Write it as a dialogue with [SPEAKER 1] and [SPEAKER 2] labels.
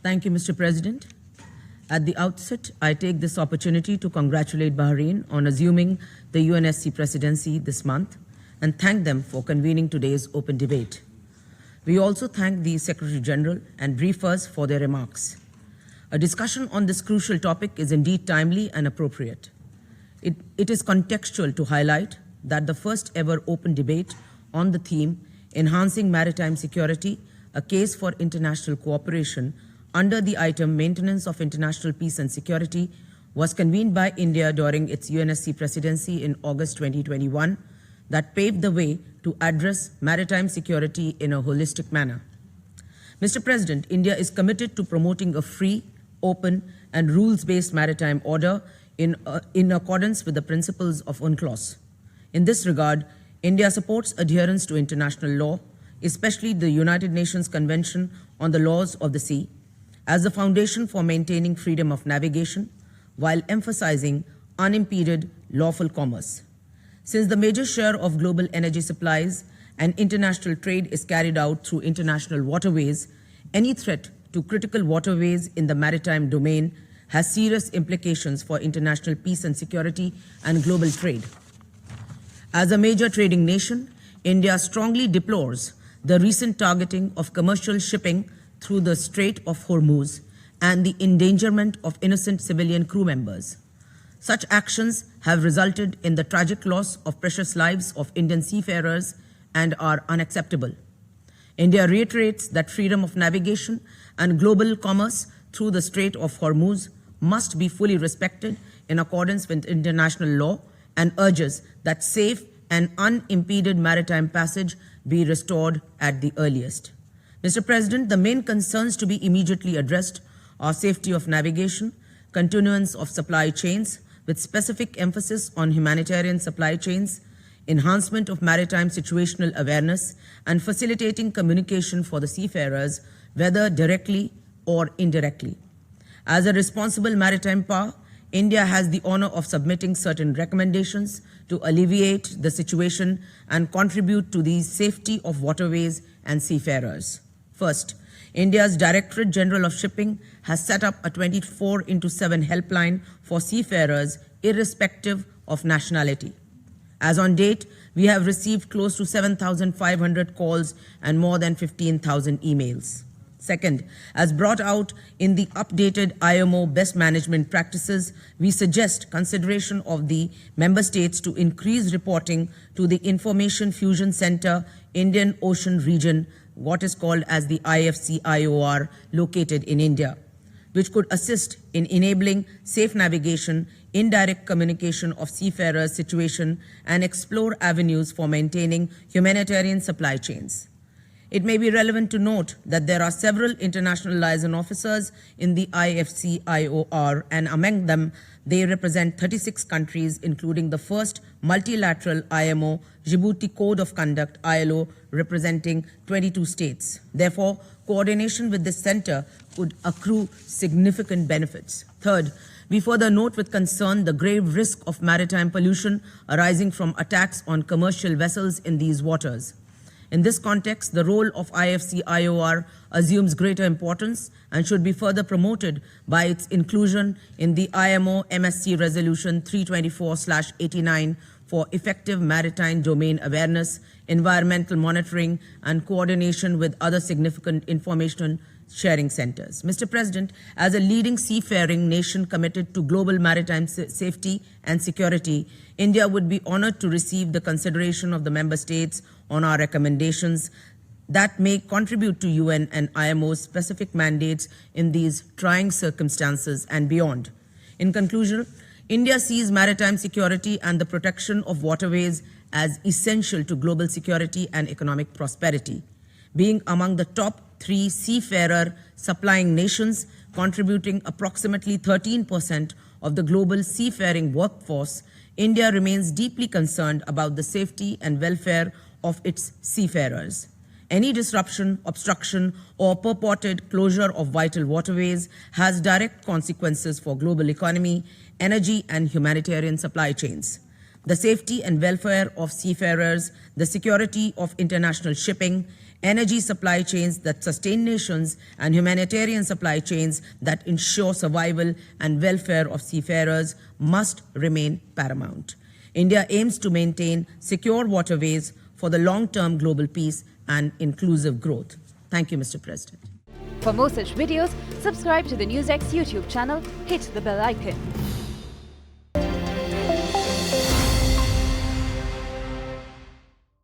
[SPEAKER 1] Thank you, Mr. President. At the outset, I take this opportunity to congratulate Bahrain on assuming the UNSC presidency this month and thank them for convening today's open debate. We also thank the Secretary General and briefers for their remarks. A discussion on this crucial topic is indeed timely and appropriate. It is contextual to highlight that the first ever open debate on the theme Enhancing Maritime Security, a Case for International Cooperation under the item Maintenance of International Peace and Security was convened by India during its UNSC presidency in August 2021 that paved the way to address maritime security in a holistic manner. Mr. President, India is committed to promoting a free, open, and rules-based maritime order in accordance with the principles of UNCLOS. In this regard, India supports adherence to international law, especially the United Nations Convention on the Laws of the Sea, as the foundation for maintaining freedom of navigation, while emphasizing unimpeded lawful commerce. Since the major share of global energy supplies and international trade is carried out through international waterways, any threat to critical waterways in the maritime domain has serious implications for international peace and security and global trade. As a major trading nation, India strongly deplores the recent targeting of commercial shipping through the Strait of Hormuz and the endangerment of innocent civilian crew members. Such actions have resulted in the tragic loss of precious lives of Indian seafarers and are unacceptable. India reiterates that freedom of navigation and global commerce through the Strait of Hormuz must be fully respected in accordance with international law and urges that safe and unimpeded maritime passage be restored at the earliest. Mr. President, the main concerns to be immediately addressed are safety of navigation, continuance of supply chains with specific emphasis on humanitarian supply chains, enhancement of maritime situational awareness, and facilitating communication for the seafarers, whether directly or indirectly. As a responsible maritime power, India has the honor of submitting certain recommendations to alleviate the situation and contribute to the safety of waterways and seafarers. First, India's Directorate General of Shipping has set up a 24/7 helpline for seafarers irrespective of nationality. As on date, we have received close to 7,500 calls and more than 15,000 emails. Second, as brought out in the updated IMO best management practices, we suggest consideration of the member states to increase reporting to the Information Fusion Center Indian Ocean Region, what is called as the IFC-IOR, located in India, which could assist in enabling safe navigation, indirect communication of seafarers' situation, and explore avenues for maintaining humanitarian supply chains. It may be relevant to note that there are several international liaison officers in the IFC-IOR, and among them, they represent 36 countries, including the first multilateral IMO Djibouti Code of Conduct, ILO, representing 22 states. Therefore, coordination with this center could accrue significant benefits. Third, we further note with concern the grave risk of maritime pollution arising from attacks on commercial vessels in these waters. In this context, the role of IFC-IOR assumes greater importance and should be further promoted by its inclusion in the IMO MSC Resolution 324/89 for effective maritime domain awareness, environmental monitoring, and coordination with other significant information sharing centers. Mr. President, as a leading seafaring nation committed to global maritime safety and security, India would be honored to receive the consideration of the member states on our recommendations that may contribute to UN and IMO's specific mandates in these trying circumstances and beyond. In conclusion, India sees maritime security and the protection of waterways as essential to global security and economic prosperity. Being among the top 3 seafarer supplying nations, contributing approximately 13% of the global seafaring workforce, India remains deeply concerned about the safety and welfare of its seafarers. Any disruption, obstruction, or purported closure of vital waterways has direct consequences for global economy, energy, and humanitarian supply chains. The safety and welfare of seafarers, the security of international shipping, Energy supply chains that sustain nations and humanitarian supply chains that ensure survival and welfare of seafarers must remain paramount. India aims to maintain secure waterways for the long-term global peace and inclusive growth. Thank you, Mr. President.
[SPEAKER 2] For more such videos, subscribe to the NewsX YouTube channel, hit the bell icon.